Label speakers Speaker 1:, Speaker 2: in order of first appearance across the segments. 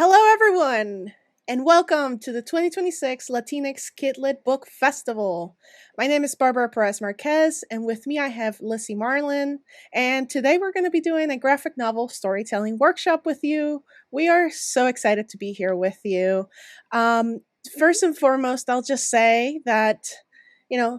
Speaker 1: Hello, everyone, and welcome to the 2026 Latinx Kidlit Book Festival. My name is Barbara Perez Marquez, and with me I have Lissy Marlin. And today we're going to be doing a graphic novel storytelling workshop with you. We are so excited to be here with you. Um, First and foremost, I'll just say that.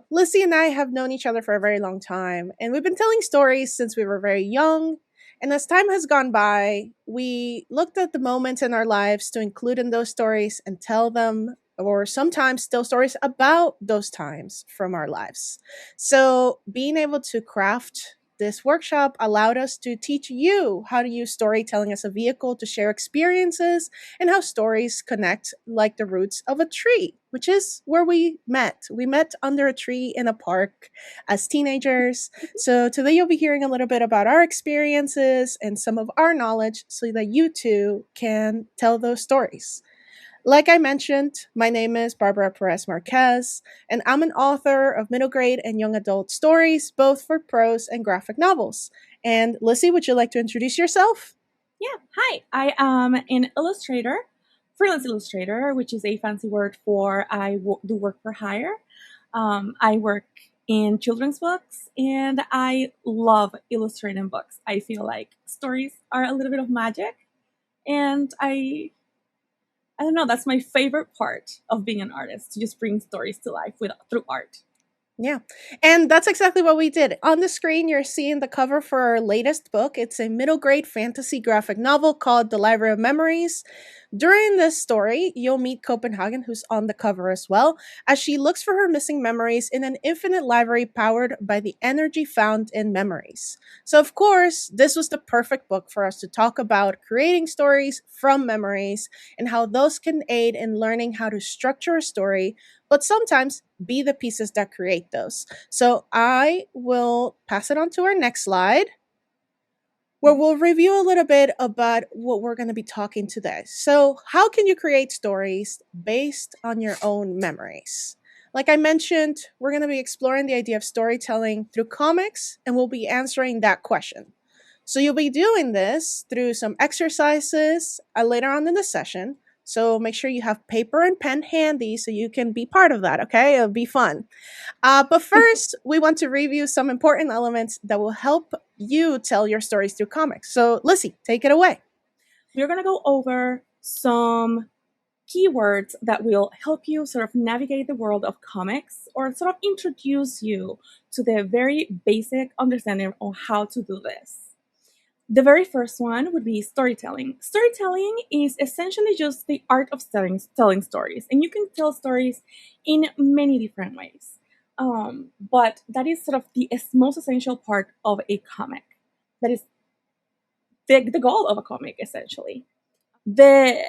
Speaker 1: Lissy and I have known each other for a very long time, and we've been telling stories since we were very young, and as time has gone by, we looked at the moments in our lives to include in those stories and tell them, or sometimes tell stories about those times from our lives. So, being able to craft this workshop allowed us to teach you how to use storytelling as a vehicle to share experiences and how stories connect like the roots of a tree, which is where we met. We met under a tree in a park as teenagers. So today you'll be hearing a little bit about our experiences and some of our knowledge so that you too can tell those stories. Like I mentioned, my name is Barbara Perez Marquez, and I'm an author of middle grade and young adult stories, both for prose and graphic novels. And Lissy, would you like to introduce yourself?
Speaker 2: Yeah, hi. I am an illustrator, freelance illustrator, which is a fancy word for do work for hire. I work in children's books and I love illustrating books. I feel like stories are a little bit of magic, and I don't know, that's my favorite part of being an artist, to just bring stories to life through art.
Speaker 1: Yeah. And that's exactly what we did. On the screen, you're seeing the cover for our latest book. It's a middle grade fantasy graphic novel called The Library of Memories. During this story, you'll meet Copenhagen, who's on the cover as well, as she looks for her missing memories in an infinite library powered by the energy found in memories. So, of course, this was the perfect book for us to talk about creating stories from memories and how those can aid in learning how to structure a story, but sometimes be the pieces that create those. So I will pass it on to our next slide, where we'll review a little bit about what we're going to be talking today. So, how can you create stories based on your own memories? Like I mentioned, we're going to be exploring the idea of storytelling through comics, and we'll be answering that question. So, you'll be doing this through some exercises later on in the session. So, make sure you have paper and pen handy so you can be part of that, okay? It'll be fun. But first, we want to review some important elements that will help you tell your stories through comics. So, Lissy, take it away.
Speaker 2: We're going to go over some keywords that will help you sort of navigate the world of comics, or sort of introduce you to the very basic understanding of how to do this. The very first one would be storytelling. Storytelling is essentially just the art of telling stories, and you can tell stories in many different ways. But that is sort of the most essential part of a comic. That is the goal of a comic, essentially. The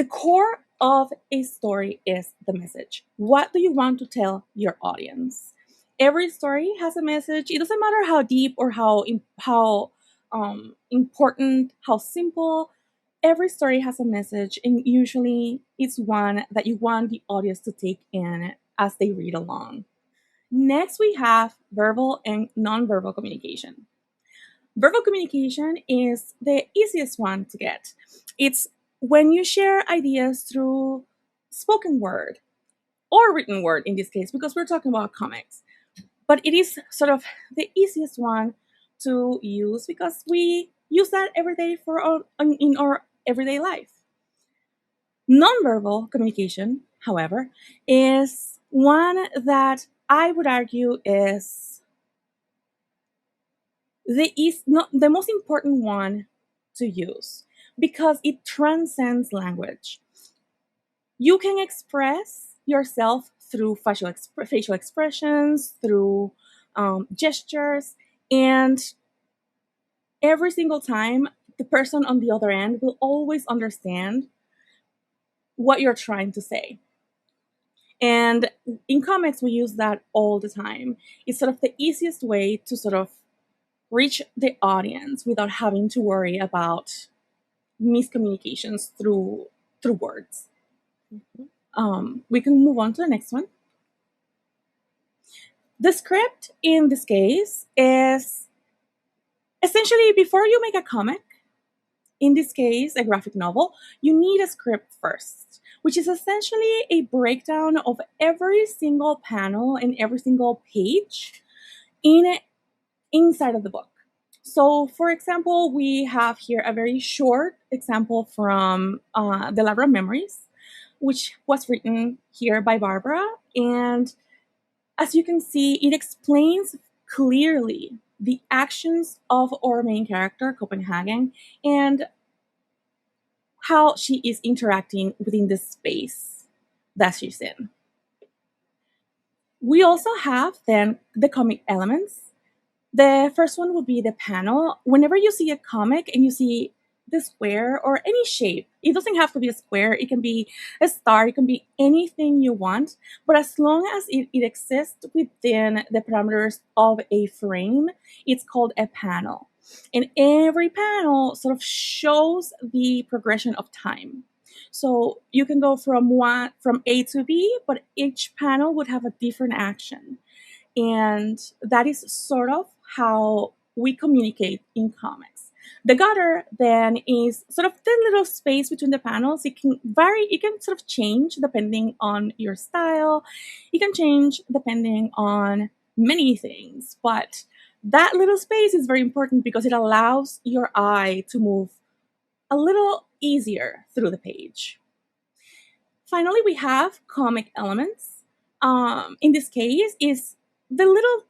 Speaker 2: core of a story is the message. What do you want to tell your audience? Every story has a message. It doesn't matter how deep or how important, how simple. Every story has a message, and usually it's one that you want the audience to take in as they read along. Next, we have verbal and nonverbal communication. Verbal communication is the easiest one to get. It's when you share ideas through spoken word or written word in this case, because we're talking about comics. But it is sort of the easiest one to use because we use that every day in our everyday life. Nonverbal communication, however, is one that I would argue is not the most important one to use because it transcends language. You can express yourself through facial expressions, through gestures, and every single time the person on the other end will always understand what you're trying to say. And in comics, we use that all the time. It's sort of the easiest way to sort of reach the audience without having to worry about miscommunications through words. We can move on to the next one. The script in this case is essentially, before you make a comic, in this case, a graphic novel, you need a script first, which is essentially a breakdown of every single panel and every single page in inside of the book. So, for example, we have here a very short example from The Library of Memories, which was written here by Barbara. And as you can see, it explains clearly the actions of our main character, Copenhagen, and how she is interacting within the space that she's in. We also have then the comic elements. The first one would be the panel. Whenever you see a comic and you see the square or any shape, it doesn't have to be a square, it can be a star, it can be anything you want, but as long as it exists within the parameters of a frame, it's called a panel. And every panel sort of shows the progression of time. So you can go from A to B, but each panel would have a different action. And that is sort of how we communicate in comics. The gutter then is sort of the little space between the panels. It can vary, it can sort of change depending on your style. It can change depending on many things, but that little space is very important because it allows your eye to move a little easier through the page. Finally, we have comic elements. In this case, is the little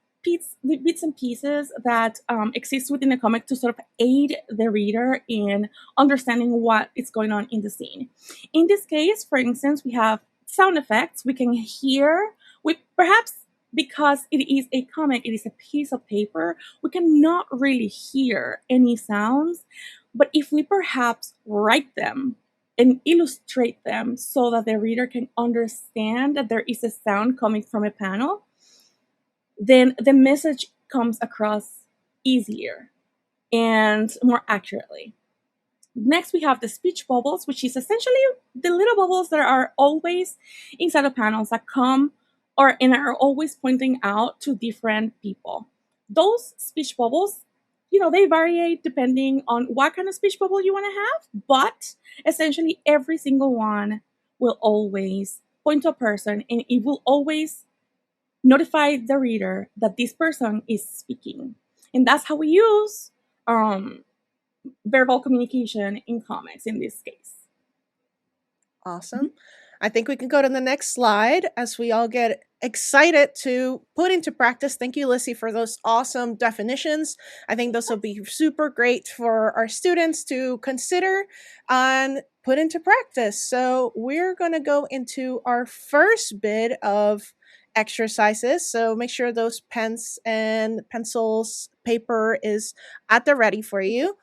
Speaker 2: the bits and pieces that exist within the comic to sort of aid the reader in understanding what is going on in the scene. In this case, for instance, we have sound effects. We can hear, we perhaps because it is a comic, it is a piece of paper, we cannot really hear any sounds. But if we perhaps write them and illustrate them so that the reader can understand that there is a sound coming from a panel, then the message comes across easier and more accurately. Next, we have the speech bubbles, which is essentially the little bubbles that are always inside of panels that come and are always pointing out to different people. Those speech bubbles, they vary depending on what kind of speech bubble you want to have, but essentially every single one will always point to a person and it will always notify the reader that this person is speaking. And that's how we use verbal communication in comics in this case.
Speaker 1: Awesome. I think we can go to the next slide as we all get excited to put into practice. Thank you, Lissy, for those awesome definitions. I think those will be super great for our students to consider and put into practice. So we're going to go into our first bit of exercises. So make sure those pens and pencils, paper is at the ready for you.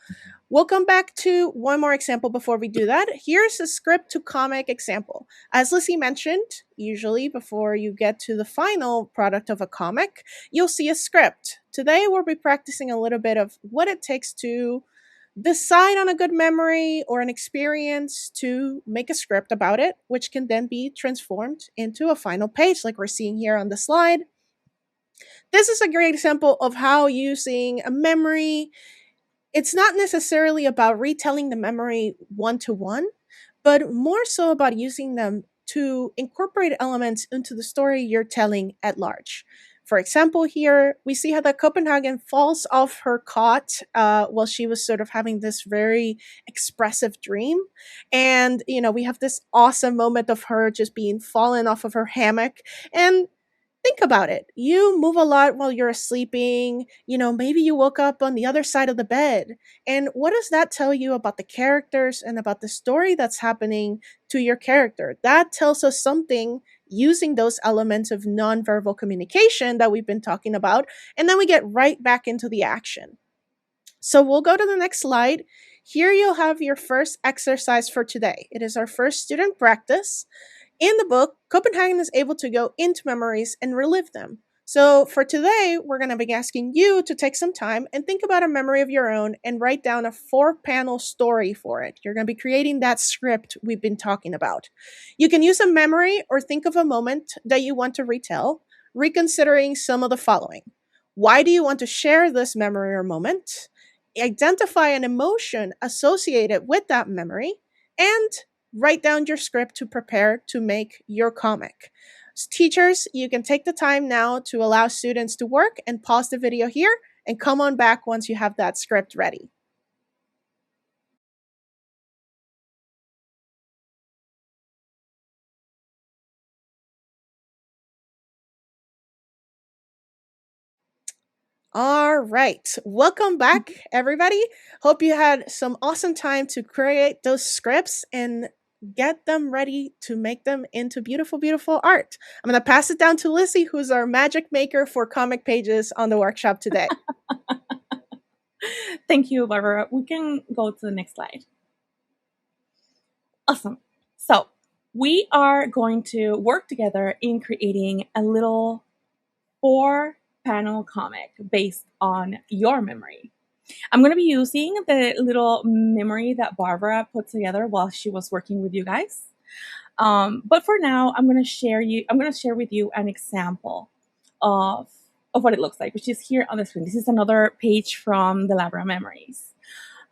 Speaker 1: We'll come back to one more example before we do that. Here's a script to comic example. As Lissy mentioned, usually before you get to the final product of a comic, you'll see a script. Today we'll be practicing a little bit of what it takes to decide on a good memory or an experience to make a script about it, which can then be transformed into a final page like we're seeing here on the slide. This is a great example of how using a memory, it's not necessarily about retelling the memory one to one, but more so about using them to incorporate elements into the story you're telling at large. For example, here we see how the Copenhagen falls off her cot while she was sort of having this very expressive dream. And, we have this awesome moment of her just being fallen off of her hammock. And think about it. You move a lot while you're sleeping. Maybe you woke up on the other side of the bed. And what does that tell you about the characters and about the story that's happening to your character? That tells us something using those elements of nonverbal communication that we've been talking about. And then we get right back into the action. So we'll go to the next slide. Here you'll have your first exercise for today. It is our first student practice. In the book, Copenhagen is able to go into memories and relive them. So for today, we're going to be asking you to take some time and think about a memory of your own and write down a 4-panel story for it. You're going to be creating that script we've been talking about. You can use a memory or think of a moment that you want to retell, reconsidering some of the following. Why do you want to share this memory or moment? identify an emotion associated with that memory, and write down your script to prepare to make your comic. Teachers, you can take the time now to allow students to work and pause the video here and come on back once you have that script ready. All right. Welcome back, everybody. Hope you had some awesome time to create those scripts and get them ready to make them into beautiful, beautiful art. I'm going to pass it down to Lissy, who's our magic maker for comic pages on the workshop today.
Speaker 2: Thank you, Barbara. We can go to the next slide. Awesome. So we are going to work together in creating a little 4-panel comic based on your memory. I'm going to be using the little memory that Barbara put together while she was working with you guys. But for now, I'm going to share with you an example of what it looks like, which is here on the screen. This is another page from the Labra Memories.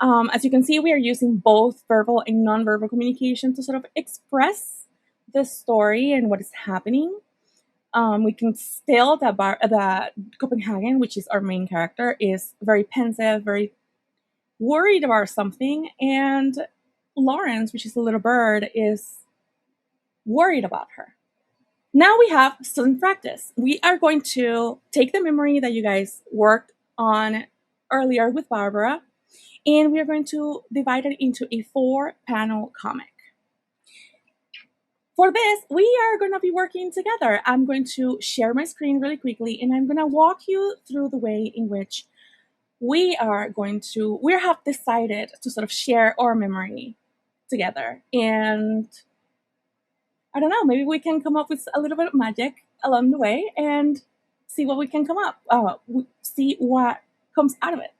Speaker 2: As you can see, we are using both verbal and nonverbal communication to sort of express the story and what is happening. We can still that Copenhagen, which is our main character, is very pensive, very worried about something, and Lawrence, which is the little bird, is worried about her. Now we have student practice. We are going to take the memory that you guys worked on earlier with Barbara, and we are going to divide it into a 4-panel comic. For this, we are going to be working together. I'm going to share my screen really quickly, and I'm going to walk you through the way in which we have decided to sort of share our memory together. And I don't know, maybe we can come up with a little bit of magic along the way and see what we can see what comes out of it.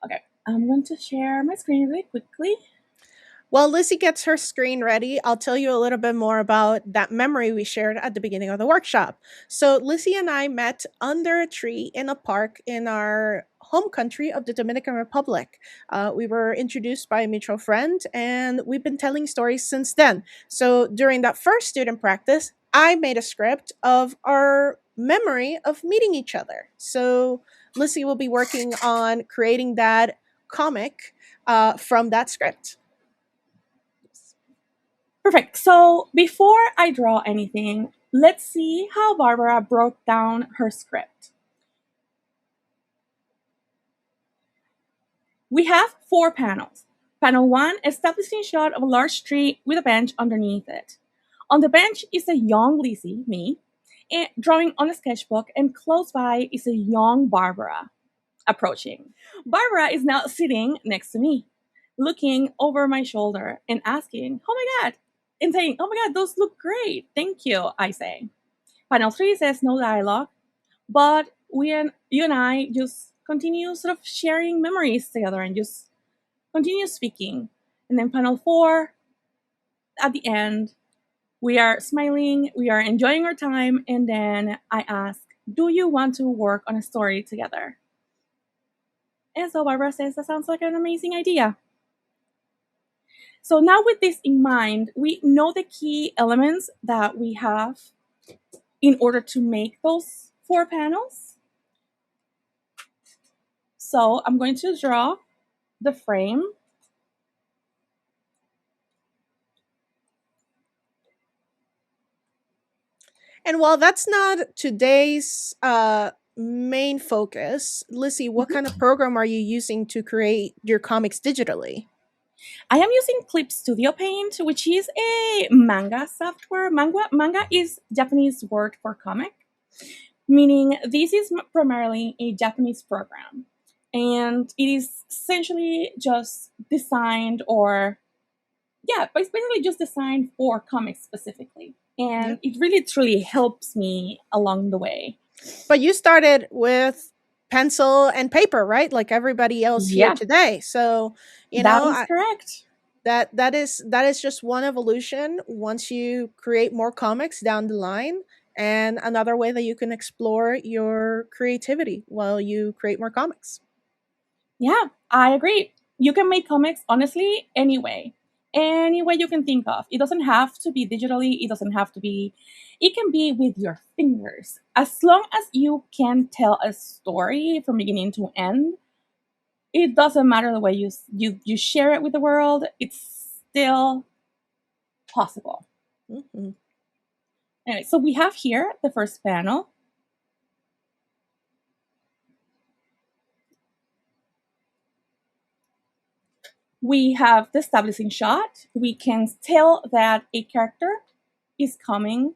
Speaker 2: Okay, I'm going to share my screen really quickly.
Speaker 1: While Lissy gets her screen ready, I'll tell you a little bit more about that memory we shared at the beginning of the workshop. So Lissy and I met under a tree in a park in our home country of the Dominican Republic. We were introduced by a mutual friend, and we've been telling stories since then. So during that first student practice, I made a script of our memory of meeting each other. So Lissy will be working on creating that comic from that script.
Speaker 2: Perfect. So before I draw anything, let's see how Barbara broke down her script. We have 4 panels. Panel 1, establishing shot of a large tree with a bench underneath it. On the bench is a young Lissy, me, drawing on a sketchbook, and close by is a young Barbara approaching. Barbara is now sitting next to me, looking over my shoulder and asking, "Oh my God," and saying, "Oh my God, those look great. Thank you," I say. Panel 3 says no dialogue, but you and I just continue sort of sharing memories together and just continue speaking. And then panel 4, at the end, we are smiling, we are enjoying our time, and then I ask, "Do you want to work on a story together?" And so Barbara says, "That sounds like an amazing idea." So now with this in mind, we know the key elements that we have in order to make those 4 panels. So I'm going to draw the frame.
Speaker 1: And while that's not today's main focus, Lissy, what kind of program are you using to create your comics digitally?
Speaker 2: I am using Clip Studio Paint, which is a manga software. Manga is Japanese word for comic, meaning this is primarily a Japanese program. And it is essentially just designed basically just designed for comics specifically. And it really truly helps me along the way.
Speaker 1: But you started with pencil and paper, right? Like everybody else here today. So,
Speaker 2: that is correct.
Speaker 1: That is just one evolution once you create more comics down the line, and another way that you can explore your creativity while you create more comics.
Speaker 2: Yeah, I agree. You can make comics honestly any way you can think of. It doesn't have to be digitally, it doesn't have to be, it can be with your fingers. As long as you can tell a story from beginning to end, it doesn't matter the way you share it with the world, it's still possible.
Speaker 1: Mhm.
Speaker 2: Anyway, so we have here the first panel. We have the establishing shot. We can tell that a character is coming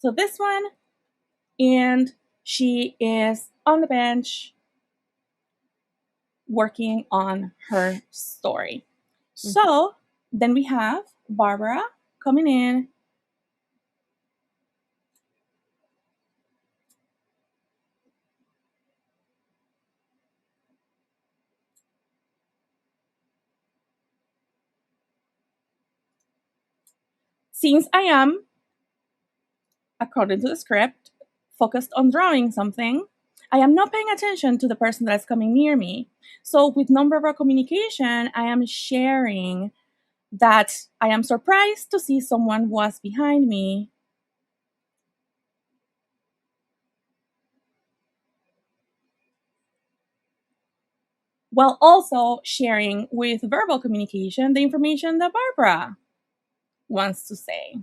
Speaker 2: to this one, and she is on the bench working on her story.
Speaker 1: Mhm.
Speaker 2: So then we have Barbara coming in. Since I am, according to the script, focused on drawing something, I am not paying attention to the person that is coming near me. So with nonverbal communication, I am sharing that I am surprised to see someone was behind me, while also sharing with verbal communication the information that Barbara wants to say,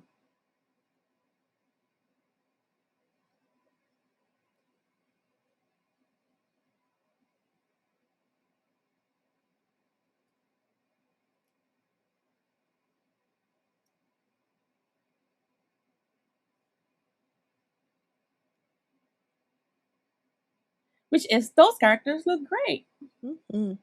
Speaker 2: which is those characters look great.
Speaker 1: Mhm.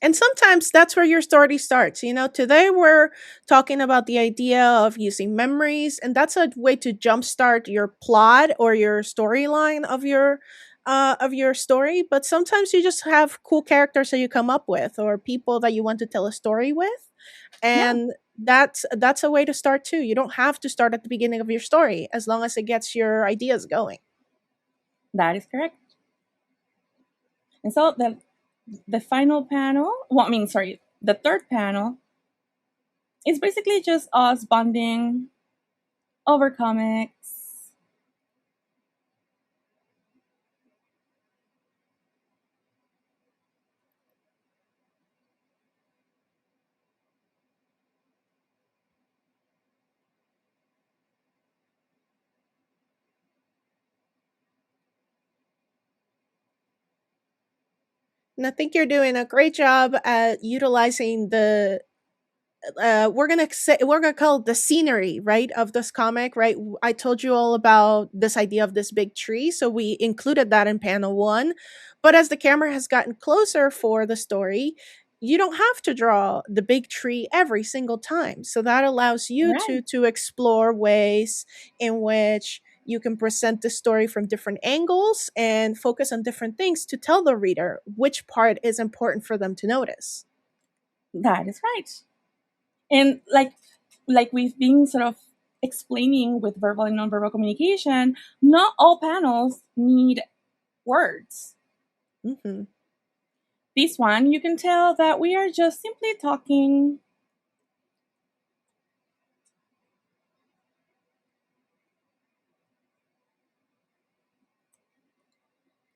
Speaker 1: And sometimes that's where your story starts. Today we're talking about the idea of using memories, and that's a way to jumpstart your plot or your storyline of your story. But sometimes you just have cool characters that you come up with, or people that you want to tell a story with,
Speaker 2: Yeah,
Speaker 1: and that's a way to start too. You don't have to start at the beginning of your story as long as it gets your ideas going.
Speaker 2: that is correct. And so the final panel, well, I mean, sorry, the third panel is basically just us bonding over comics.
Speaker 1: And I think you're doing a great job at utilizing the we're gonna call it the scenery, right, of this comic, right? I told you all about this idea of this big tree, so we included that in panel one. But as the camera has gotten closer for the story, you don't have to draw the big tree every single time. So that allows you
Speaker 2: Right,
Speaker 1: to explore ways in which you can present the story from different angles and focus on different things to tell the reader which part is important for them to notice.
Speaker 2: that is right. And like we've been sort of explaining with verbal and nonverbal communication, not all panels need words.
Speaker 1: Mhm.
Speaker 2: This one, you can tell that we are just simply talking.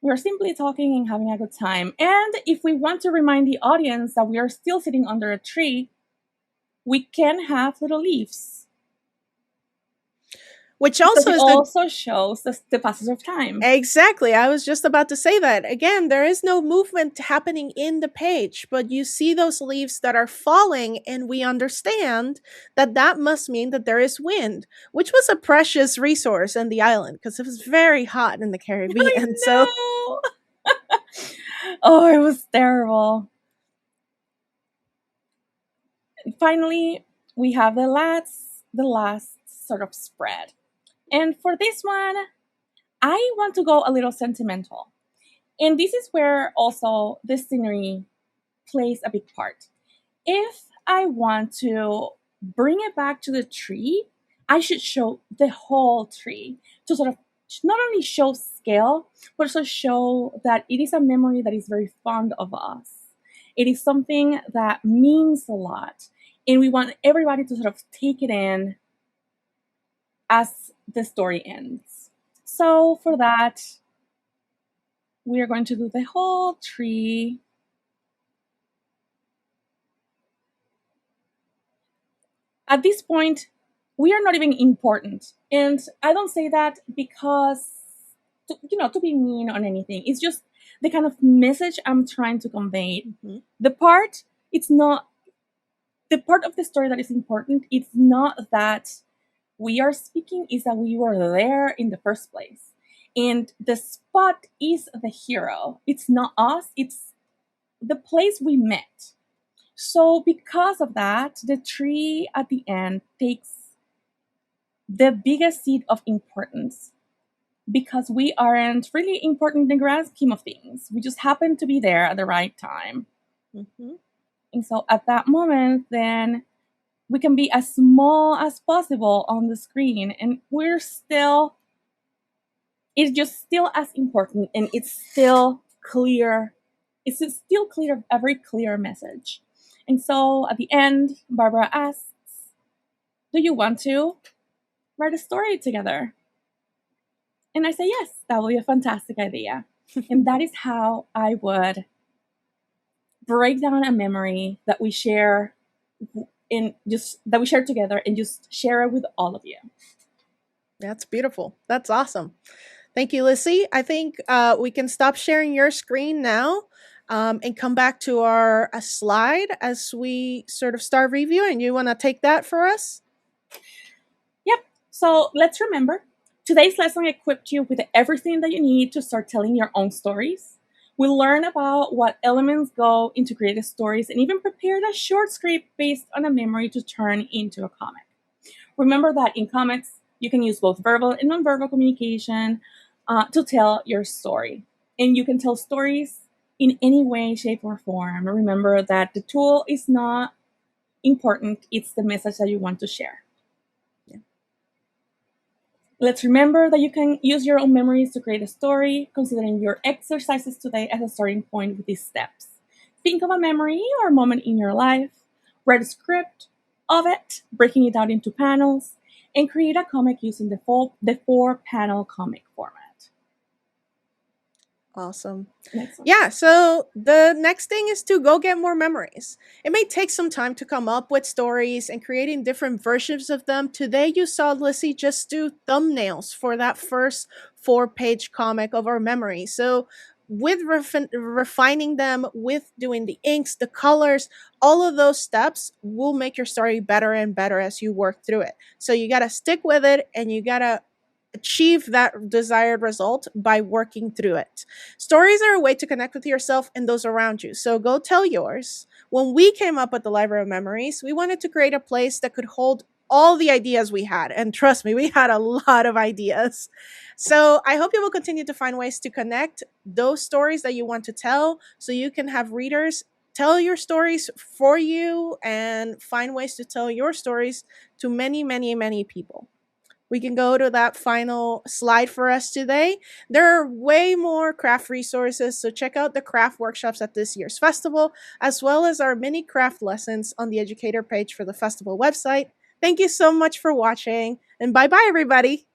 Speaker 2: We're simply talking and having a good time. And if we want to remind the audience that we are still sitting under a tree, we can have little leaves
Speaker 1: Which
Speaker 2: because
Speaker 1: also
Speaker 2: it
Speaker 1: is the
Speaker 2: also shows the passage of time.
Speaker 1: Exactly. I was just about to say that. Again, there is no movement happening in the page, but you see those leaves that are falling, and we understand that that must mean that there is wind, which was a precious resource in the island because it was very hot in the
Speaker 2: I
Speaker 1: Caribbean. So,
Speaker 2: know. Oh, it was terrible. And finally, we have the last sort of spread. And for this one, I want to go a little sentimental. And this is where also the scenery plays a big part. If I want to bring it back to the tree, I should show the whole tree to sort of not only show scale, but also show that it is a memory that is very fond of us. It is something that means a lot, and we want everybody to sort of take it in as the story ends. So for that, we are going to do the whole tree. At this point, we are not even important. And I don't say that because, to be mean on anything. It's just the kind of message I'm trying to convey.
Speaker 1: Mm-hmm.
Speaker 2: The part, it's not, the part of the story that is important, it's not that we are speaking, is that we were there in the first place. And the spot is the hero. It's not us, it's the place we met. So, because of that, the tree at the end takes the biggest seed of importance because we aren't really important in the grand scheme of things. We just happen to be there at the right time.
Speaker 1: Mm-hmm.
Speaker 2: And so, at that moment, then we can be as small as possible on the screen, and it's just still as important, and it's still clear. It's still clear, a very clear message. And so at the end, Barbara asks, do you want to write a story together? And I say, yes, that would be a fantastic idea. And that is how I would break down a memory that we share together and just share it with all of you.
Speaker 1: That's beautiful. That's awesome. Thank you, Lissy. I think we can stop sharing your screen now and come back to our slide as we sort of start reviewing. You want to take that for us?
Speaker 2: Yep. So let's remember, today's lesson equipped you with everything that you need to start telling your own stories. We'll learn about what elements go into creative stories and even prepared a short script based on a memory to turn into a comic. Remember that in comics, you can use both verbal and nonverbal communication to tell your story. And you can tell stories in any way, shape, or form. Remember that the tool is not important, it's the message that you want to share.
Speaker 1: Yeah.
Speaker 2: Let's remember that you can use your own memories to create a story, considering your exercises today as a starting point with these steps. Think of a memory or moment in your life, write a script of it, breaking it down into panels, and create a comic using the 4-panel comic format.
Speaker 1: Awesome.
Speaker 2: Next one.
Speaker 1: Yeah, so the next thing is to go get more memories. It may take some time to come up with stories and creating different versions of them. Today, you saw Lissy just do thumbnails for that first 4-page comic of our memory. So, with refining them, with doing the inks, the colors, all of those steps will make your story better and better as you work through it. So, you got to stick with it and you got to achieve that desired result by working through it. Stories are a way to connect with yourself and those around you. So go tell yours. When we came up with the Library of Memories, we wanted to create a place that could hold all the ideas we had. And trust me, we had a lot of ideas. So I hope you will continue to find ways to connect those stories that you want to tell so you can have readers tell your stories for you and find ways to tell your stories to many, many, many people. We can go to that final slide for us today. There are way more craft resources, so check out the craft workshops at this year's festival, as well as our mini craft lessons on the educator page for the festival website. Thank you so much for watching, and bye-bye, everybody.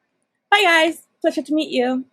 Speaker 2: Bye, guys. Pleasure to meet you.